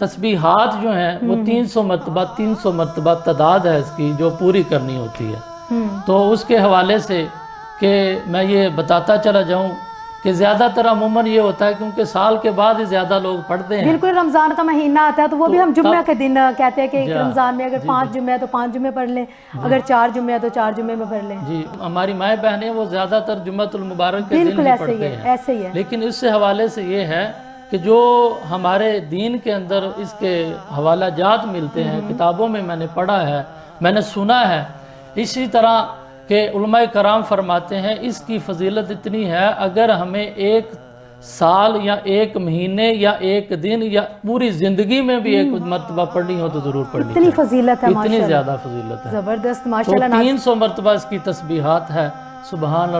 تسبیحات جو ہیں وہ 300 مرتبہ تعداد ہے اس کی جو پوری کرنی ہوتی ہے. تو اس کے حوالے سے کہ میں یہ بتاتا چلا جاؤں کہ زیادہ تر عموماً یہ ہوتا ہے کیونکہ سال کے بعد ہی زیادہ لوگ پڑھتے ہیں. بالکل رمضان کا مہینہ آتا ہے تو وہ بھی ہم جمعہ کے دن کہتے ہیں کہ رمضان میں اگر 5 جمعہ ہے تو 5 جمعے پڑھ لیں, اگر 4 جمعہ ہے تو 4 جمعے میں پڑھ لیں. جی ہماری مائیں بہنیں وہ زیادہ تر جمعۃ المبارک کے دن ہی پڑھتے ہیں. ایسے ہی ہے. لیکن اس سے حوالے سے یہ ہے کہ جو ہمارے دین کے اندر اس کے حوالہ جات ملتے ہیں, کتابوں میں میں نے پڑھا ہے, میں نے سنا ہے, اسی طرح کہ علماء کرام فرماتے ہیں اس کی فضیلت اتنی ہے اگر ہمیں ایک سال یا ایک مہینے یا ایک دن یا پوری زندگی میں بھی ایک مرتبہ پڑھنی ہو تو ضرور پڑھنی اتنی فضیلت ہے, اتنی زیادہ فضیلت ہے. زبردست تو ماشاءاللہ. 300 مرتبہ اس کی تسبیحات ہے. سبحان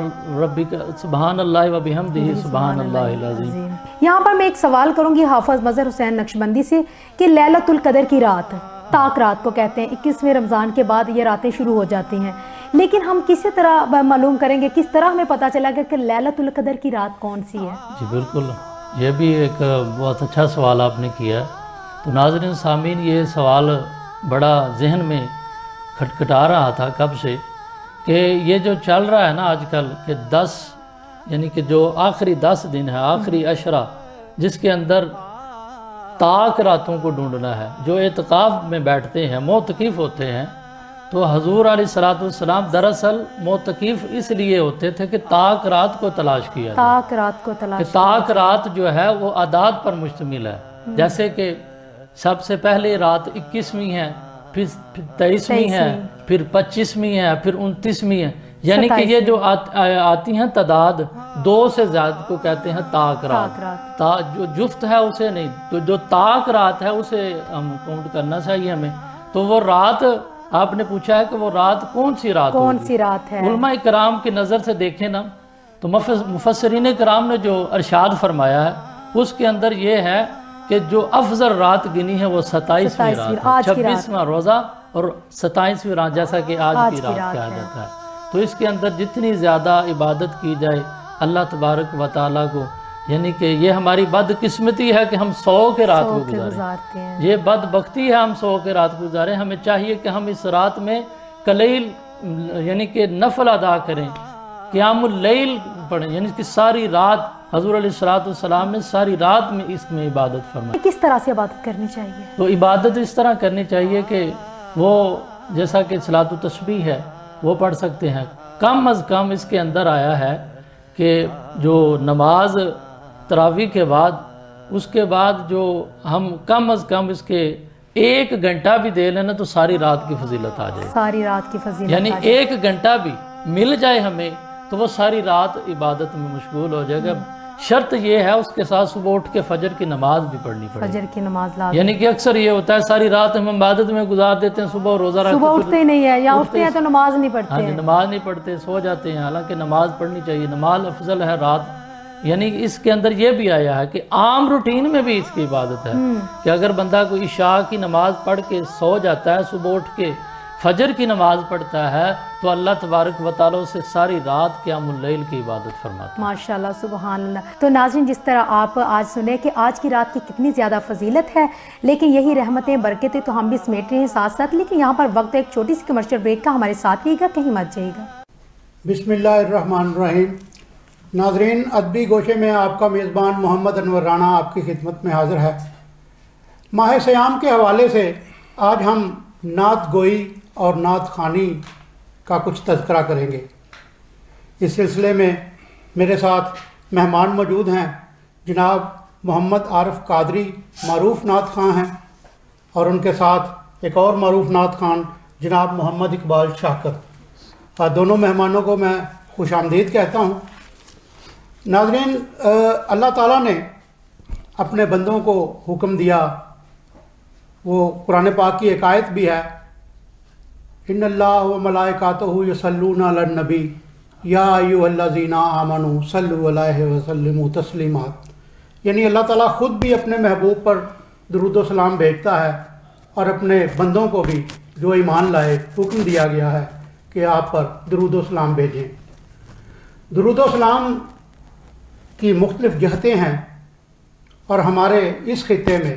اللہ و بحمدہ سبحان اللہ العظیم. یہاں پر میں ایک سوال کروں گی حافظ مظہر حسین نقشبندی سے کہ لیلۃ القدر کی رات طاق رات کو کہتے ہیں, 21ویں رمضان کے بعد یہ راتیں شروع ہو جاتی ہیں, لیکن ہم کسی طرح معلوم کریں گے, کس طرح ہمیں پتہ چلا گا کہ لیلۃ القدر کی رات کون سی ہے؟ جی بالکل, یہ بھی ایک بہت اچھا سوال آپ نے کیا ہے. تو ناظرین سامعین, یہ سوال بڑا ذہن میں کھٹکھٹا رہا تھا کب سے کہ یہ جو چل رہا ہے نا آج کل کہ 10 یعنی کہ جو آخری 10 دن ہے, آخری عشرہ, جس کے اندر طاق راتوں کو ڈھونڈنا ہے. جو اعتکاف میں بیٹھتے ہیں, معتکف ہوتے ہیں, تو حضور علیہ الصلوۃ والسلام دراصل معتکف اس لیے ہوتے تھے کہ طاق رات کو تلاش کیا جائے. طاق رات کو تلاش, کہ طاق رات جو ہے وہ اعداد پر مشتمل ہے. جیسے کہ سب سے پہلے رات 21ویں ہے, پھر 23ویں ہے, پھر 25ویں ہے, پھر 29ویں ہے. یعنی کہ یہ جو آتی ہیں تعداد 2 سے زیادہ کو کہتے ہیں طاق رات. جو جفت ہے اسے نہیں, تو جو طاق رات ہے اسے ہم کاؤنٹ کرنا چاہیے ہمیں. تو وہ رات آپ نے پوچھا ہے کہ وہ رات کون سی رات ہے؟ علماء کرام کی نظر سے دیکھیں نا تو مفسرین کرام نے جو ارشاد فرمایا ہے اس کے اندر یہ ہے کہ جو افضل رات گنی ہے وہ 27ویں رات ہے, 26واں روزہ اور 27ویں رات, جیسا کہ آج کی رات کہا جاتا ہے. تو اس کے اندر جتنی زیادہ عبادت کی جائے اللہ تبارک و تعالیٰ کو, یعنی کہ یہ ہماری بدقسمتی ہے کہ ہم 100 کے رات کو گزاریں, یہ بدبختی ہے ہم 100 کے رات کو گزاریں. ہمیں چاہیے کہ ہم اس رات میں قلیل یعنی کہ نفل ادا کریں, قیام اللیل پڑھیں, یعنی کہ ساری رات حضور علیہ الصلوۃ والسلام نے ساری رات میں اس میں عبادت فرمائی. کس طرح سے عبادت کرنی چاہیے؟ تو عبادت اس طرح کرنی چاہیے کہ وہ جیسا کہ صلاۃ و تسبیح ہے وہ پڑھ سکتے ہیں. کم از کم اس کے اندر آیا ہے کہ جو نماز تراویح کے بعد, اس کے بعد جو ہم کم از کم اس کے 1 گھنٹہ بھی دے لینا تو ساری رات کی فضیلت آ جائے. ساری رات کی فضیلت, یعنی 1 گھنٹہ بھی مل جائے ہمیں تو وہ ساری رات عبادت میں مشغول ہو جائے گا. شرط یہ ہے اس کے ساتھ صبح اٹھ کے فجر کی نماز بھی پڑھنی پڑے. فجر کی نماز لازم. یعنی کہ اکثر یہ ہوتا ہے ساری رات ہم عبادت میں گزار دیتے ہیں, صبح روزہ رکھتے ہیں, صبح اٹھتے ہی نہیں ہے, یا اٹھتے ہیں تو نماز نہیں پڑھتے ہیں. نماز نہیں پڑھتے, سو جاتے ہیں. حالانکہ نماز پڑھنی چاہیے, نماز افضل ہے رات. یعنی اس کے اندر یہ بھی آیا ہے کہ عام روٹین میں بھی اس کی عبادت ہے کہ اگر بندہ کوئی عشاء کی نماز پڑھ کے سو جاتا ہے, صبح اٹھ کے فجر کی نماز پڑھتا ہے تو اللہ تبارک و تعالیٰ سے ساری رات قیام اللیل کی عبادت فرماتا ہے. ماشاءاللہ سبحان اللہ. تو ناظرین جس طرح آپ آج سنے کہ آج کی رات کی کتنی زیادہ فضیلت ہے, لیکن یہی رحمتیں برکتیں تو ہم بھی سمیٹ رہے ہیں ساتھ ساتھ, لیکن یہاں پر وقت ایک چھوٹی سی کمرشل بریک کا. ہمارے ساتھ رہیے گا, کہیں مت جائیے گا. بسم اللہ الرحمن الرحیم. ناظرین, ادبی گوشے میں آپ کا میزبان محمد انور رانا آپ کی خدمت میں حاضر ہے. ماہ سیام کے حوالے سے آج ہم نعت گوئی اور نعت خوانی کا کچھ تذکرہ کریں گے. اس سلسلے میں میرے ساتھ مہمان موجود ہیں. جناب محمد عارف قادری معروف نعت خواں ہیں, اور ان کے ساتھ ایک اور معروف نعت خواں جناب محمد اقبال شاکر. دونوں مہمانوں کو میں خوش آمدید کہتا ہوں. ناظرین, اللہ تعالیٰ نے اپنے بندوں کو حکم دیا, وہ قرآن پاک کی ایک آیت بھی ہے, ان اللہ و ملائکاتہ یصلون علی النبی یا ایھا الذین آمنوا صلوا علیہ وسلموا تسلیما. یعنی اللہ تعالیٰ خود بھی اپنے محبوب پر درود و سلام بھیجتا ہے, اور اپنے بندوں کو بھی جو ایمان لائے حکم دیا گیا ہے کہ آپ پر درود و سلام بھیجیں. درود و سلام کی مختلف جہتیں ہیں, اور ہمارے اس خطے میں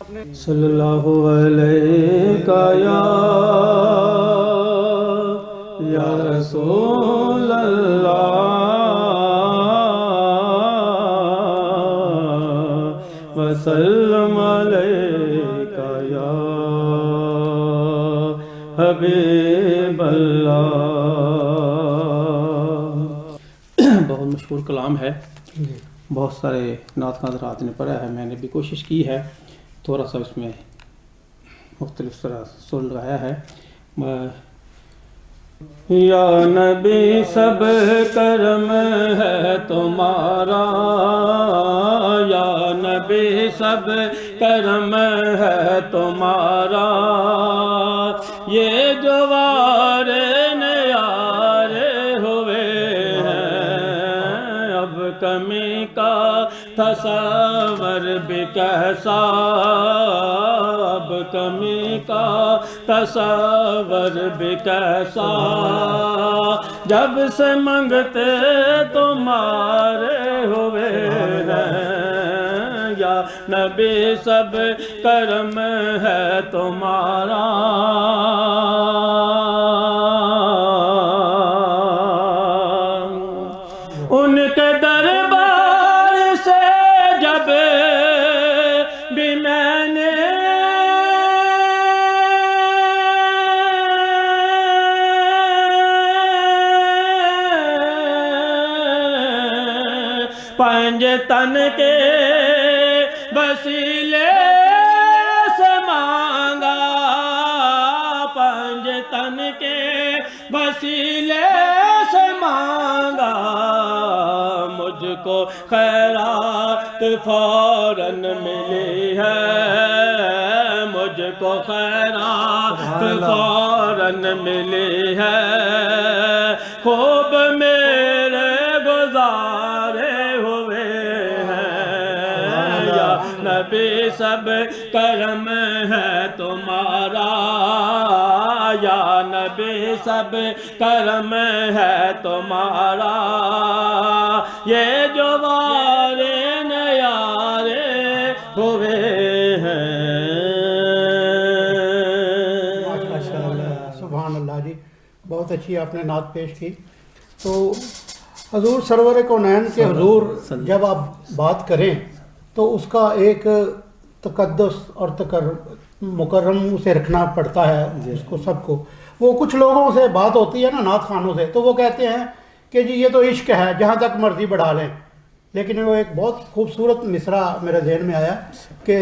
صلی اللہ علیہ یا رسول اللہ وسلم علیکہ یا حبیب اللہ. بہت مشہور کلام ہے، بہت سارے نعت خواں حضرات نے پڑھا ہے، میں نے بھی کوشش کی ہے تھوڑا سا اس میں مختلف طرح سر لگایا ہے. یا نبی سب کرم ہے تمہارا، یا نبی سب کرم ہے تمہارا، یہ جو وارے نیارے ہوئے ہیں، اب کمی کا تصور بھی کیسا، اب کمی کا تصور بھی کیسا، جب سے منگتے تمہارے ہوئے ہیں، یا نبی سب کرم ہے تمہارا. ان کے دربار سے جب بھی میں نے پنج تن کے وسیلے سے مانگا، پنج تن کے وسیلے سے مانگا، مجھ کو خیرات فوراً ملی ہے، مجھ کو خیرات فوراً ملی ہے، خوب میرے گزارے ہوئے ہیں، یا نبی سب کرم ہے تمہارا، یا نبی سب کرم ہے تمہارا، یہ جو وارے نیارے ہوئے ہیں. سبحان اللہ جی، بہت اچھی آپ نے نعت پیش کی. تو حضور سرور کونین کے حضور جب آپ بات کریں تو اس کا ایک تقدس اور مکرم اسے رکھنا پڑتا ہے اس کو سب کو. وہ کچھ لوگوں سے بات ہوتی ہے نا نعت خوانوں سے، تو وہ کہتے ہیں کہ جی یہ تو عشق ہے، جہاں تک مرضی بڑھا لیں. لیکن وہ ایک بہت خوبصورت مصرع میرے ذہن میں آیا کہ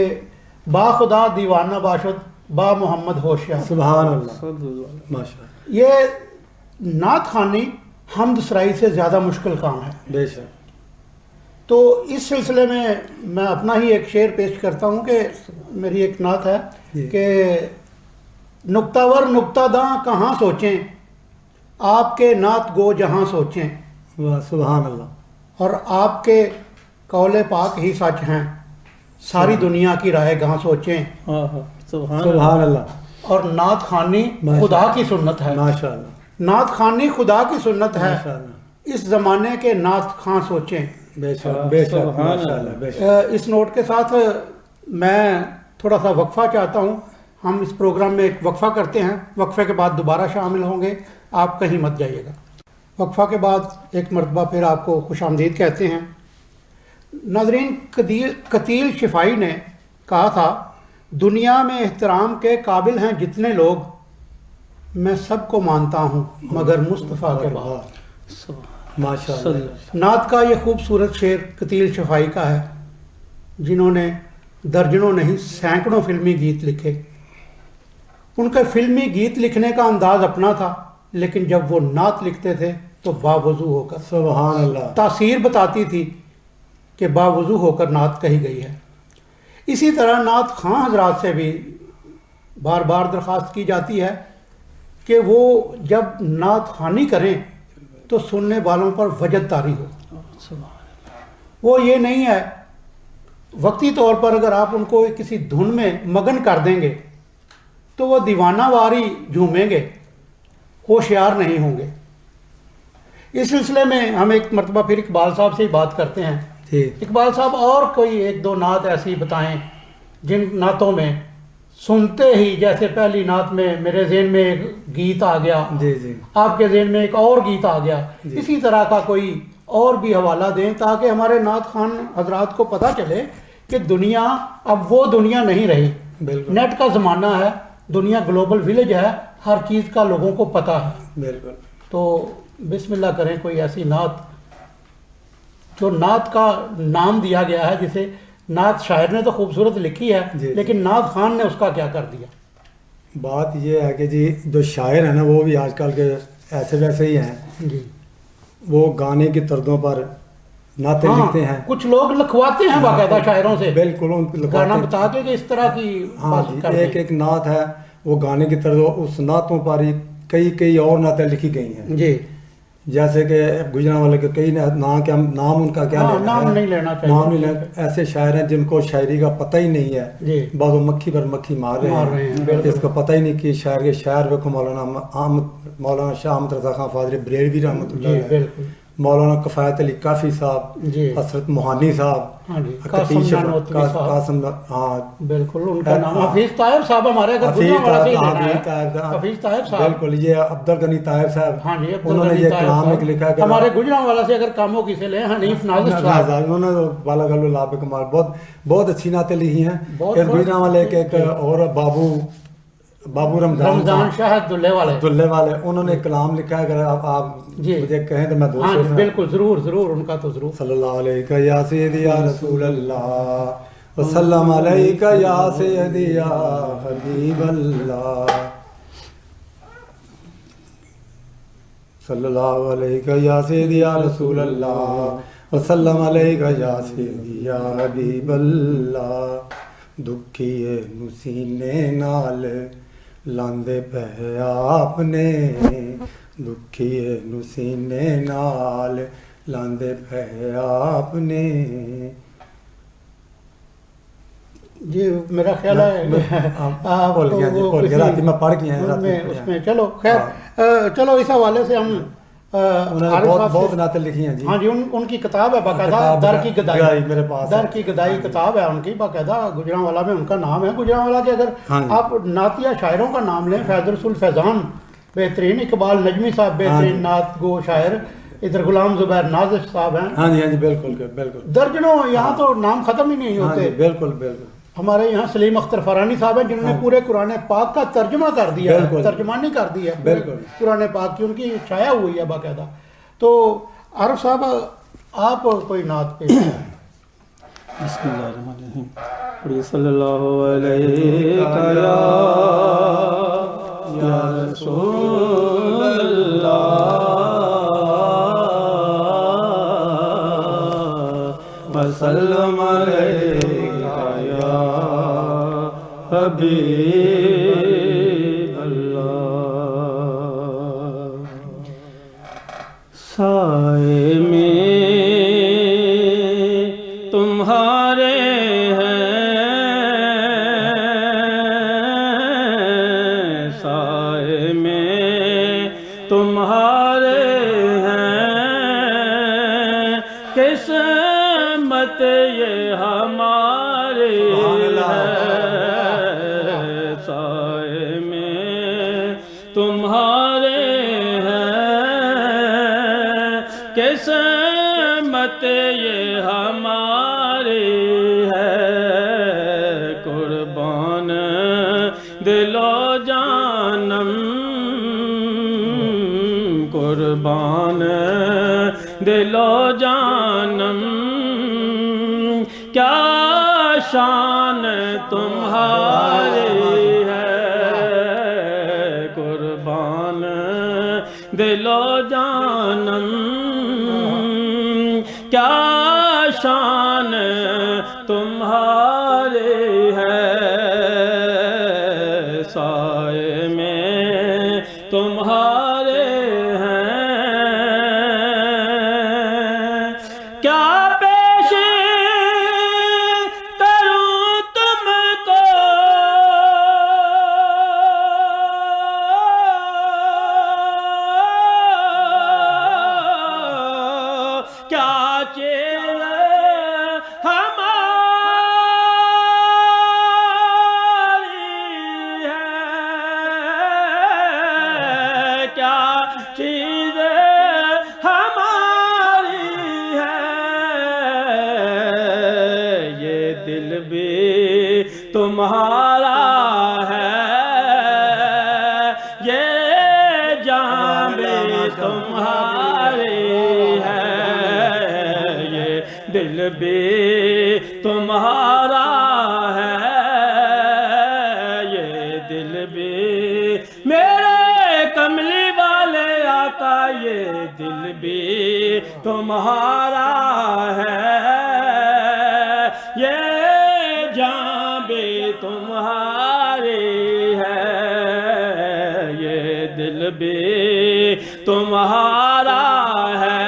با خدا دیوانہ باشد با محمد ہوشیار. سبحان اللہ، ماشاء اللہ. یہ نعت خوانی حمد سرائی سے زیادہ مشکل کام ہے. بے شک. تو اس سلسلے میں اپنا ہی ایک شعر پیش کرتا ہوں کہ میری ایک نعت ہے کہ نکتہ ور نکتہ داں کہاں سوچیں، آپ کے نعت گو جہاں سوچیں، واہ سبحان اللہ. اور آپ کے قول پاک ہی سچ ہیں، ساری دنیا کی رائے گاں سوچیں. سبحان اللہ. اور نعت خوانی خدا کی سنت ہے. ماشاء اللہ. نعت خوانی خدا کی سنت ہے، ماشاء اللہ. اس زمانے کے نعت خواں سوچیں. بے شک بے شک ماشاء اللہ بے شک. اس نوٹ کے ساتھ میں تھوڑا سا وقفہ چاہتا ہوں. ہم اس پروگرام میں ایک وقفہ کرتے ہیں، وقفے کے بعد دوبارہ شامل ہوں گے، آپ کہیں مت جائیے گا. وقفہ کے بعد ایک مرتبہ پھر آپ کو خوش آمدید کہتے ہیں. ناظرین، قتیل شفائی نے کہا تھا دنیا میں احترام کے قابل ہیں جتنے لوگ، میں سب کو مانتا ہوں مگر مصطفیٰ کے بعد. ماشاء اللہ. نعت کا یہ خوبصورت شعر قتیل شفائی کا ہے، جنہوں نے درجنوں نہیں سینکڑوں فلمی گیت لکھے. ان کا فلمی گیت لکھنے کا انداز اپنا تھا، لیکن جب وہ نعت لکھتے تھے تو باوضو ہو کر. سبحان اللہ. تاثیر بتاتی تھی کہ باوضو ہو کر نعت کہی گئی ہے. اسی طرح نعت خواں حضرات سے بھی بار بار درخواست کی جاتی ہے کہ وہ جب نعت خوانی کریں تو سننے والوں پر وجد طاری ہو. وہ یہ نہیں ہے وقتی طور پر اگر آپ ان کو کسی دھن میں مگن کر دیں گے تو وہ دیوانہ واری جھومیں گے، ہوشیار نہیں ہوں گے. اس سلسلے میں ہم ایک مرتبہ پھر اقبال صاحب سے ہی بات کرتے ہیں. اقبال صاحب اور کوئی ایک دو نعت ایسی بتائیں جن نعتوں میں سنتے ہی جیسے پہلی نعت میں میرے ذہن میں ایک گیت آ گیا، جی جی آپ کے ذہن میں ایک اور گیت آ گیا، اسی طرح کا کوئی اور بھی حوالہ دیں تاکہ ہمارے نعت خوان حضرات کو پتہ چلے کہ دنیا اب وہ دنیا نہیں رہی، بالکل نیٹ کا زمانہ ہے، دنیا گلوبل ولیج ہے، ہر چیز کا لوگوں کو پتہ ہے۔ بالکل۔ تو بسم اللہ کریں کوئی ایسی نعت جو نعت کا نام دیا گیا ہے، جسے نعت شاعر نے تو خوبصورت لکھی ہے جی، لیکن نعت خان نے اس کا کیا کر دیا؟ بات یہ ہے کہ جی جو شاعر ہیں نا وہ بھی آج کل کے ایسے ویسے ہی ہیں، جی وہ گانے کی طرزوں پر نعتیں لکھتے ہیں۔ کچھ لوگ لکھواتے ہیں باقاعدہ شاعروں سے، بالکل ان کو گانا لکھواتے بتا کے کہ اس طرح کی ہاں بات جی، کر دیں۔ ایک ایک نعت ہے وہ گانے کی طرز، اس نعتوں پر ہی کئی اور نعتیں لکھی گئی ہیں، جی جیسے کہ گجرانوالے کے کئی نام ان کا کیا ہاں، لینا نام ہے، نہیں لینا چاہیے۔ نام نہیں لینا۔ ایسے شاعر ہیں جن کو شاعری کا پتہ ہی نہیں ہے، جی بعض وہ مکھی پر مکھی مار مار رہے رہے ہیں، ہیں، بالکل۔ اس کو پتہ ہی نہیں کہ شاعر کے شاعر کو مولانا شاہ احمد رضا خان فاضل بریلوی رحمۃ جی اللہ علیہ، بالکل، مولانا کفایت علی کافی صاحب، جی حسرت موہانی صاحب، ہاں جی، کتیش قاسم نانوتوی صاحب، قاسم، ہاں بالکل ان کا نام حفیظ طاہر صاحب ہمارے اگر گجرانوالہ سے ہی لینا ہے، حفیظ طاہر صاحب، بالکل، یہ عبدالغنی طاہر صاحب، ہاں جی، انہوں نے یہ کلام ایک لکھا کہ ہمارے گجرانوالہ سے اگر کاموں کی سے لیں حنیف نازش صاحب، انہوں نے بالا گلو لاب کمال بہت اچھی نعتیں لکھی ہیں۔ بہت اس گجرانوالے کے ایک اور بابو رمضان رمضان شاہد دلے والے، عبداللہ والے، انہوں نے کلام لکھا ہے، اگر آپ جی مجھے کہیں تو میں دو ہاں شعر جی میں بالکل، ضرور ضرور، ان کا تو ضرور۔ صلی اللہ علیہ یا سیدی یا رسول اللہ وسلم علیہ یا سیدی یا حبیب اللہ صلی اللہ علیہ یا سیدی یا رسول اللہ وسلم علیہ یا سیدی یا حبیب اللہ دکھیے مسینے نال لاندے پہ آپ نے دکھیے مسینے نال لاندے پہ آپ نے۔ جی میرا خیال ہے آپ بھول گیا جی، بھول گیا، رات میں پڑھ کے ہیں، رات میں اس میں چلو خیر، چلو اس حوالے سے ہم انہوں نے عارف صاحب بہت سے- نعتیں لکھی ہیں جی۔ ہاں جی، ان کی کتاب ہے باقاعدہ، کتاب در کی گدائی گدائی، میرے پاس در ہے۔ کی گدائی کتاب ہے ان کی باقاعدہ، گجرانوالہ میں ان کا نام ہے۔ گجرانوالہ کے اگر ہاں جی۔ آپ نعتیہ شاعروں کا نام لیں، فیض رسول فیضان بہترین، اقبال نجمی صاحب بہترین نعت گو شاعر، ادھر غلام زبیر نازش صاحب ہیں، ہاں جی، ہاں جی، بالکل بالکل، درجنوں، یہاں تو نام ختم ہی نہیں ہاں جی، ہوتے۔ بالکل بالکل، ہمارے یہاں سلیم اختر فرانی صاحب ہیں جنہوں نے پورے قرآن پاک کا ترجمہ کر دیا ہے، بالکل، ترجمانی کر دی ہے بالکل۔ قرآن پاک کی، ان کی چھایا ہوئی ہے باقاعدہ۔ تو عارف صاحب آپ کوئی نعت پیش کریں۔ بسم اللہ الرحمن الرحیم، پڑھیے صلی اللہ علیہ یا رسول اللہ وسلم علیہ یا حبیب اللہ۔ سائے میں تمہارے ہیں، سائے میں تمہارے ہیں، قسمت یہ ہمارے ہے، سائے میں تمہارے ہیں، قسمت یہ ہماری ہے، قربان دل و جانم، قربان دل و جانم، کیا شان تمہاری ہے، قربان دل و جانم، کیا شان تمہاری ہے، سائے میں تمہارے ہیں، کیا پیش کروں تم کو، کیا چیز ہمارے چیزیں ہماری ہے، یہ دل بھی تمہارا ہے، یہ جان بھی تمہاری ہے، یہ دل بھی تمہارا ہے، یہ دل بھی میرے کملی والے آقا، یہ دل بھی تمہارا ہے، یہ جان بھی تمہاری ہے، یہ دل بھی تمہارا ہے،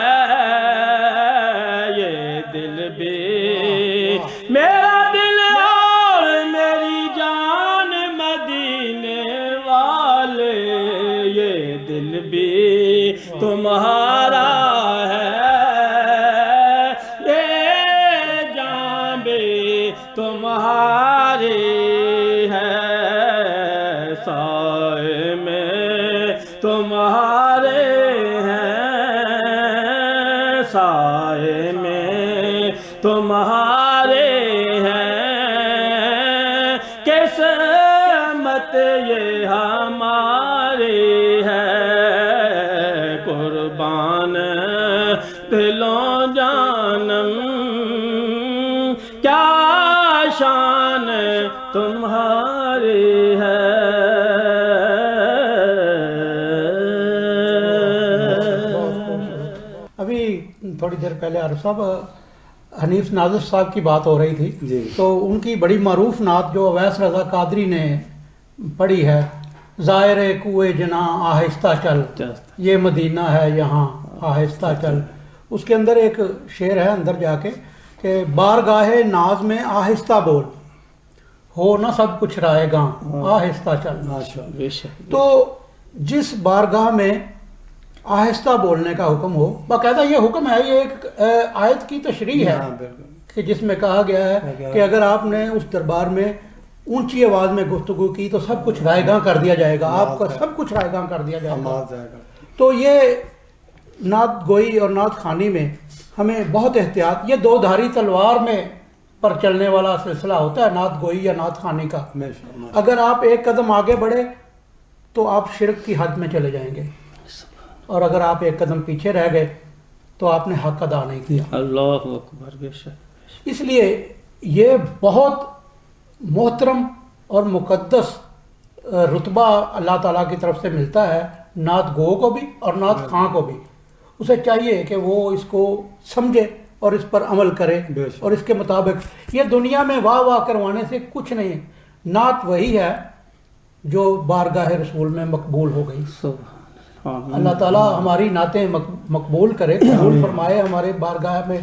یہ دل بھی میرا دل اور میری جان مدینے والے، یہ دل بھی تمہارا ہے، یہ جان بھی تمہاری ہے، سائے میں تمہارے ہیں، سائے میں تمہارے ہیں، قسمت یہ ہماری ہے، قربان دلوں جانم کیا شان تمہاری ہے۔ ابھی تھوڑی دیر پہلے عارف صاحب حنیف نازش صاحب کی بات ہو رہی تھی، جی۔ تو ان کی بڑی معروف نعت جو اویس رضا قادری نے پڑھی ہے، ظاہر کوئے جناں آہستہ چل، یہ مدینہ ہے یہاں آہستہ چل، اس کے اندر ایک شعر ہے اندر جا کے کہ بارگاہ ناز میں آہستہ بول، ہو نہ سب کچھ رائے گاں آہستہ چل۔ بے شک تو جس بارگاہ میں آہستہ بولنے کا حکم ہو، باقاعدہ یہ حکم ہے، یہ ایک آیت کی تشریح ہے کہ جس میں کہا گیا ہے کہ اگر آپ نے اس دربار میں اونچی آواز میں گفتگو کی تو سب کچھ رائے گاں کر دیا جائے گا، آپ کا سب کچھ رائے گاں کر دیا جائے گا۔ تو یہ نعت گوئی اور نعت خوانی میں ہمیں بہت احتیاط، یہ دو دھاری تلوار میں پر چلنے والا سلسلہ ہوتا ہے نعت گوئی یا نعت خوانی کا۔ اگر آپ ایک قدم آگے بڑھے تو آپ شرک کی حد میں چلے جائیں گے، اور اگر آپ ایک قدم پیچھے رہ گئے تو آپ نے حق ادا نہیں کیا۔ اللہ اکبر، بے شک۔ اس لیے یہ بہت محترم اور مقدس رتبہ اللہ تعالیٰ کی طرف سے ملتا ہے نعت گو کو بھی اور نعت خواں کو بھی۔ اسے چاہیے کہ وہ اس کو سمجھے اور اس پر عمل کرے اور اس کے مطابق، یہ دنیا میں واہ واہ کروانے سے کچھ نہیں ہے، نعت وہی ہے جو بارگاہ رسول میں مقبول ہو گئی۔ اللہ تعالیٰ ہماری نعتیں مقبول کرے، قبول فرمائے ہمارے بارگاہ میں،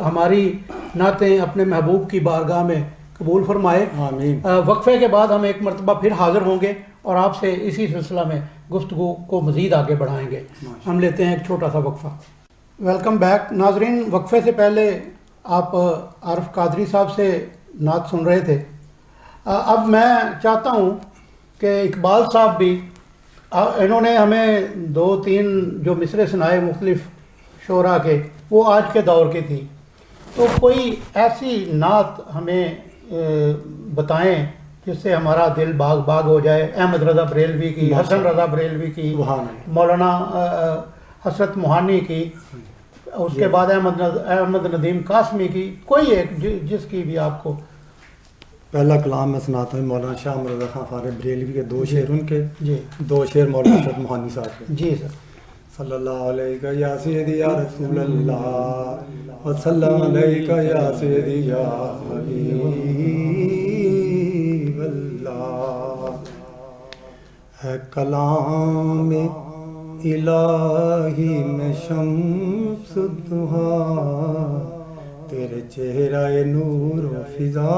ہماری نعتیں اپنے محبوب کی بارگاہ میں قبول فرمائے۔ وقفے کے بعد ہم ایک مرتبہ پھر حاضر ہوں گے اور آپ سے اسی سلسلہ میں گفتگو کو مزید آگے بڑھائیں گے۔ ہم لیتے ہیں ایک چھوٹا سا وقفہ۔ ویلکم بیک ناظرین، وقفے سے پہلے آپ عارف قادری صاحب سے نعت سن رہے تھے۔ اب میں چاہتا ہوں کہ اقبال صاحب بھی، انہوں نے ہمیں 2-3 جو مصرے سنائے مختلف شعراء کے، وہ آج کے دور کی تھی، تو کوئی ایسی نعت ہمیں بتائیں جس سے ہمارا دل باغ باغ ہو جائے۔ احمد رضا بریلوی کی، حسن رضا بریلوی کی، مولانا حسرت موہانی کی، اس کے بعد احمد ندیم قاسمی کی، کوئی ایک جس کی بھی آپ کو۔ پہلا کلام میں سناتا ہوں مولانا شاہ مرزا خان فارغ بریلوی کے 2 شعر ان کے، 2 شعر مولانا حسرت موہانی صاحب کے۔ جی سر۔ صلی اللہ علیہ یا سیدی یا رسول اللہ وسلم علیہ یا سیدی یا حبیب اللہ۔ ہے کلام الہی میں شمس الضحیٰ، تیرے چہرہ نور و فضا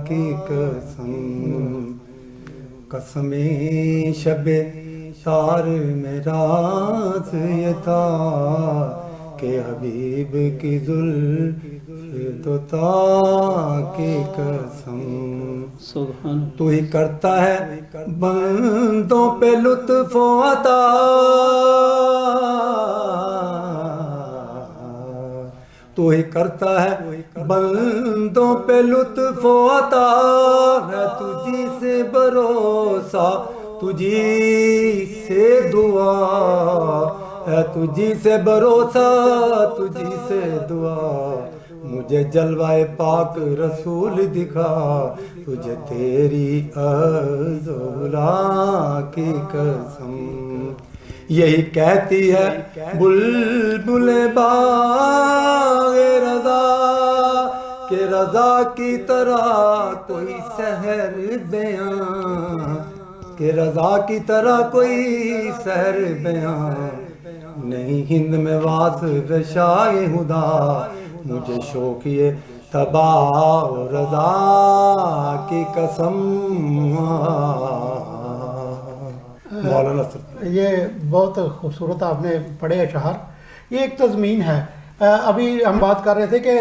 کی قسم، قسم شب شار میں راز یہ تھا کہ حبیب کی زلف دوتا کی قسم سبحان تو ہی کرتا ہے بندوں پہ لطف و عطا تو ہی کرتا ہے بندوں پہ لطف و عطا ہے تجھی سے بھروسہ تجھی سے دعا ہے تجھی سے بھروسہ تجھی سے دعا مجھے جلوائے پاک رسول دکھا تجھے تیری عزولا کی قسم یہی کہتی ہے بلبل باغ رضا کہ رضا کی طرح کوئی سحر بیان کہ رضا کی طرح کوئی سحر بیان نہیں ہند میں واصف شاہ خدا مجھے شوقیے تباہ و رضا کی قسم مولانا یہ بہت خوبصورت آپ نے پڑھے اشعار. یہ ایک تضمین ہے. ابھی ہم بات کر رہے تھے کہ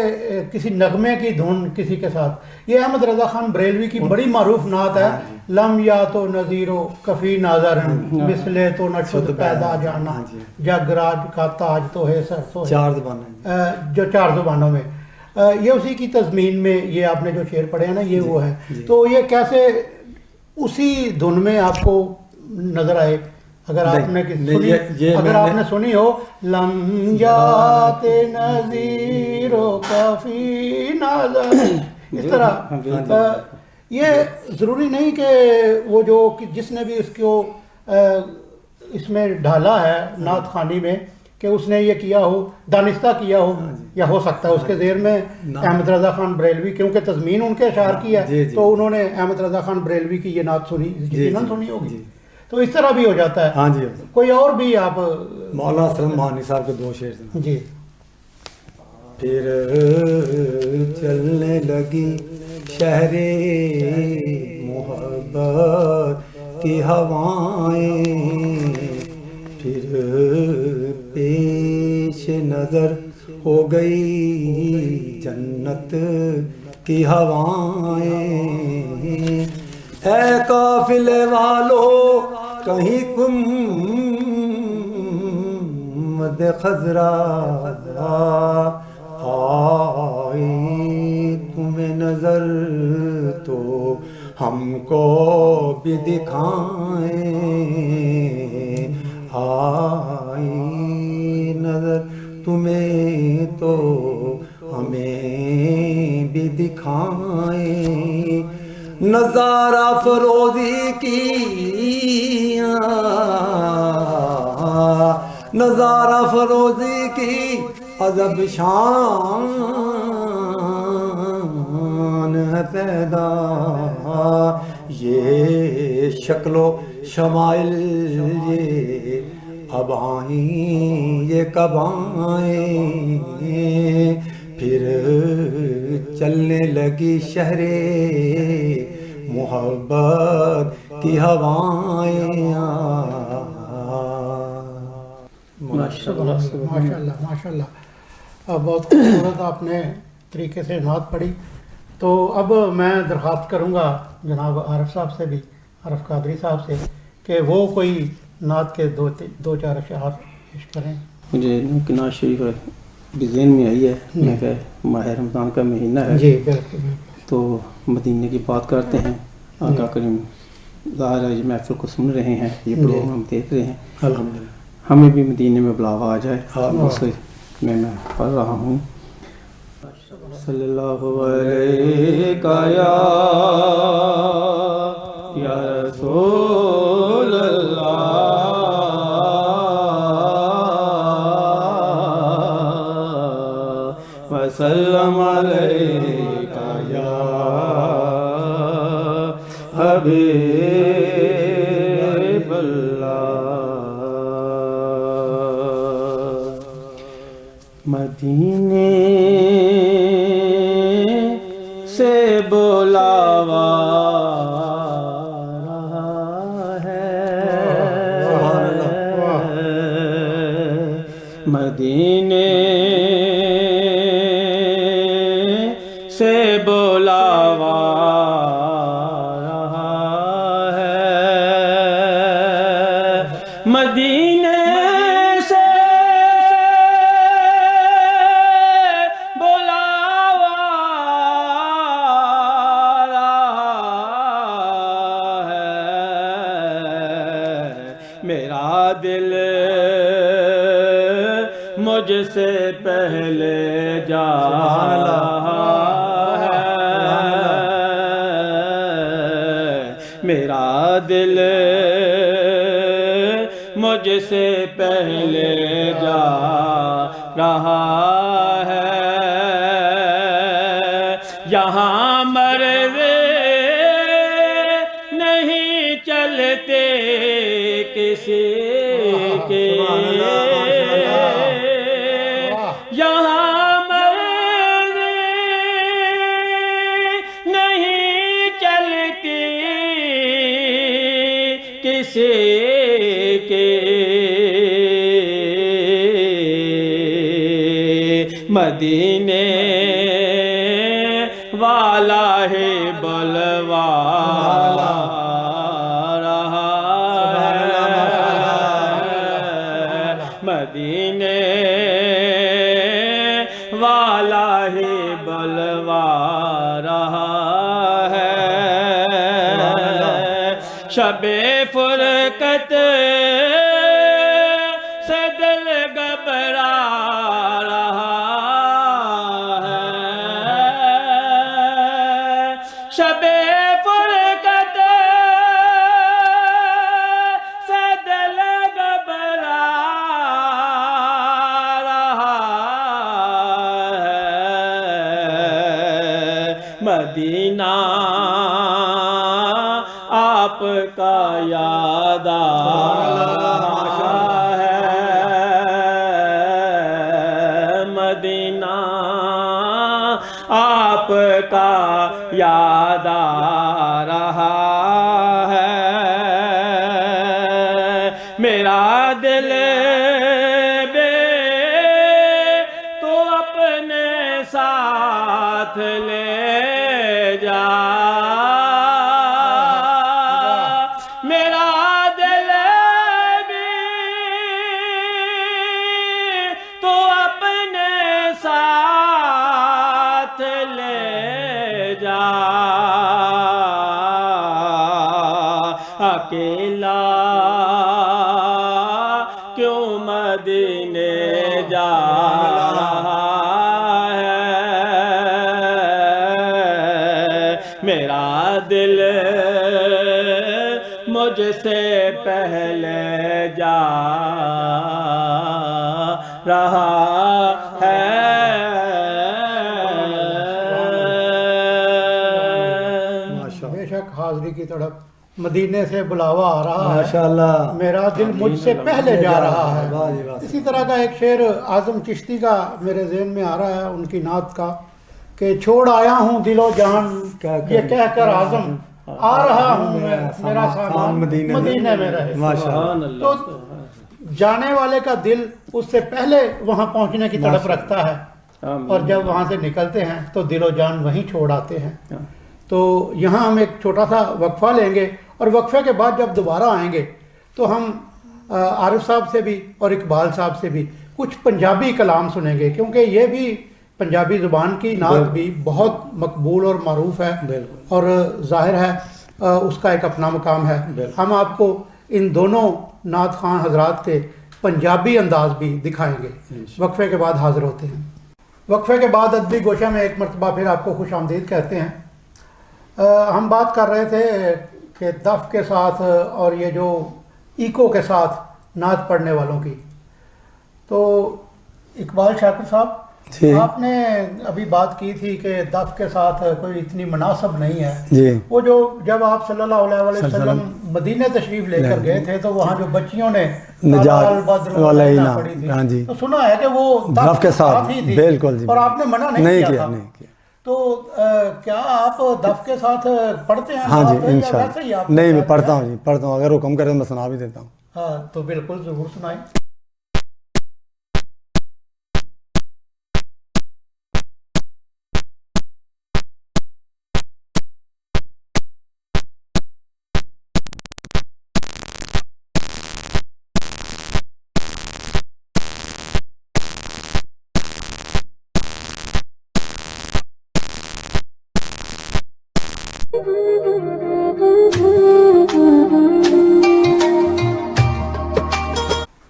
کسی نغمے کی دھن کسی کے ساتھ. یہ احمد رضا خان بریلوی کی بڑی معروف نعت ہے. لم یا تو نظیرو کفی ناظر مثلے تو نہ شد پیدا جانا جگ راج کا تاج تو ہے سر تو چار زبانیں جو 4 زبانوں میں. یہ اسی کی تضمین میں یہ آپ نے جو شعر پڑھے ہیں نا یہ وہ ہے. تو یہ کیسے اسی دھن میں آپ کو نظر آئے؟ اگر آپ نے سنی اگر آپ نے سنی ہو لم جات نظیرو کفی ناظر اس طرح. یہ ضروری نہیں کہ وہ جو جس نے بھی اس کو اس میں ڈھالا ہے نعت خوانی میں کہ اس نے یہ کیا ہو دانستہ کیا ہو یا ہو سکتا ہے اس کے ذہن میں احمد رضا خان بریلوی کیونکہ تضمین ان کے اشعار کی ہے تو انہوں نے احمد رضا خان بریلوی کی یہ نعت سنی یقیناً سنی ہوگی. تو اس طرح بھی ہو جاتا ہے. ہاں جی کوئی اور بھی آپ مولانا سلم مانی صاحب کے 2 شعر ہیں. جی. پھر چلنے لگی شہر محبت کی ہوائیں پھر پیش نظر ہو گئی جنت کی ہوائیں اے قافلے والو کہیں تم مد خضرا آئی تمہیں نظر تو ہم کو بھی دکھائیں آئی نظر تمہیں تو ہمیں بھی دکھائیں نظارہ فروزی کی نظارہ فروزی کی عذب شان ہے پیدا یہ شکل و شمائل یہ اب آئیں یہ کب آئیں پھر چلنے لگی شہر محبت کی ہوائیں ماشاء اللہ بہت خوبصورت آپ نے طریقے سے نعت پڑھی. تو اب میں درخواست کروں گا جناب عارف صاحب سے بھی عارف قادری صاحب سے کہ وہ کوئی نعت کے 2-4 اشعار پیش کریں. مجھے نعت شریف بھی ذہن میں آئی ہے میں کہ ماہ رمضان کا مہینہ ہے جی بالکل تو مدینے کی بات کرتے ہیں. آقا کریم ظاہر ہے یہ محفل کو سن رہے ہیں یہ پروگرام دیکھ رہے ہیں الحمدللہ ہمیں بھی مدینے میں بلاوا آ جائے اسے میں پڑھ رہا ہوں. صلی اللہ علیہ یا رسول اللہ وسلم علیک یا حبیب اللہ. مدینے سے بلاوا ہے مدینے مدینے سے بلاوا رہا ہے، میرا دل مجھ سے پہلے جا رہا ہے، میرا دل مجھ سے پہلے جا رہا ہے، یہاں مرد نہیں چلتے کسی کے، یہاں مرد نہیں چلتی کسی کے، مدینے والا ہے بلوا رہا ہے، مدینے والا ہے بلوا رہا ہے، شب فرقت سے دل گھبرا رہا ہے، شب فرقت سے دل گھبرا رہا ہے، مدینہ آپ کا یاد آ رہا ہے، مدینہ آپ کا یاد آ رہا ہے، میرا دل بے تو اپنے ساتھ لے جا، میرا دل بھی تو اپنے ساتھ لے جا، اکیلا کیوں مدینے جا رہا ہے، میرا دل مجھ سے پہلے جا رہا ہے، بے شک حاضری کی تڑپ، مدینے سے بلاوا آ رہا ہے، ماشاءاللہ، میرا دل مجھ سے پہلے جا رہا ہے۔ واہ جی واہ۔ اسی طرح کا ایک شعر اعظم چشتی کا میرے ذہن میں آ رہا ہے، ان کی نعت کا، کہ چھوڑ آیا ہوں دل و جان یہ کہہ کر اعظم آ رہا ہوں میں، میرا سامان مدینے میں رہے۔ ماشاءاللہ، تو جانے والے کا دل اس سے پہلے وہاں پہنچنے کی تڑپ رکھتا ہے، اور جب وہاں سے نکلتے ہیں تو دل و جان وہیں چھوڑ آتے ہیں۔ تو یہاں ہم ایک چھوٹا سا وقفہ لیں گے، اور وقفے کے بعد جب دوبارہ آئیں گے تو ہم عارف صاحب سے بھی اور اقبال صاحب سے بھی کچھ پنجابی کلام سنیں گے، کیونکہ یہ بھی پنجابی زبان کی نعت بھی بہت مقبول اور معروف ہے، اور ظاہر ہے اس کا ایک اپنا مقام ہے۔ ہم آپ کو ان دونوں نعت خواں حضرات کے پنجابی انداز بھی دکھائیں گے۔ وقفے کے بعد حاضر ہوتے ہیں۔ وقفے کے بعد ادبی گوشہ میں ایک مرتبہ پھر آپ کو خوش آمدید کہتے ہیں۔ ہم بات کر رہے تھے کہ دف کے ساتھ اور یہ جو ایکو کے ساتھ نعت پڑھنے والوں کی، تو اقبال شاکر صاحب آپ نے ابھی بات کی تھی کہ دف کے ساتھ کوئی اتنی مناسب نہیں ہے جی، وہ جو جب آپ صلی اللہ علیہ وسلم مدینے تشریف لے کر گئے تھے تو وہاں جو بچیوں نے نجات علینا پڑھی تھی، ہاں جی، تو سنا ہے کہ وہ دف کے ساتھ ہی تھی، بالکل جی، اور آپ نے منع نہیں کیا نہیں کیا۔ تو کیا آپ دف کے ساتھ پڑھتے ہیں؟ ہاں جی، ویسے ہی انشاءاللہ، آپ نہیں میں پڑھتا ہوں جی، پڑھتا ہوں، اگر حکم کرے تو میں سنا بھی دیتا ہوں۔ ہاں تو بالکل ضرور سنائیں۔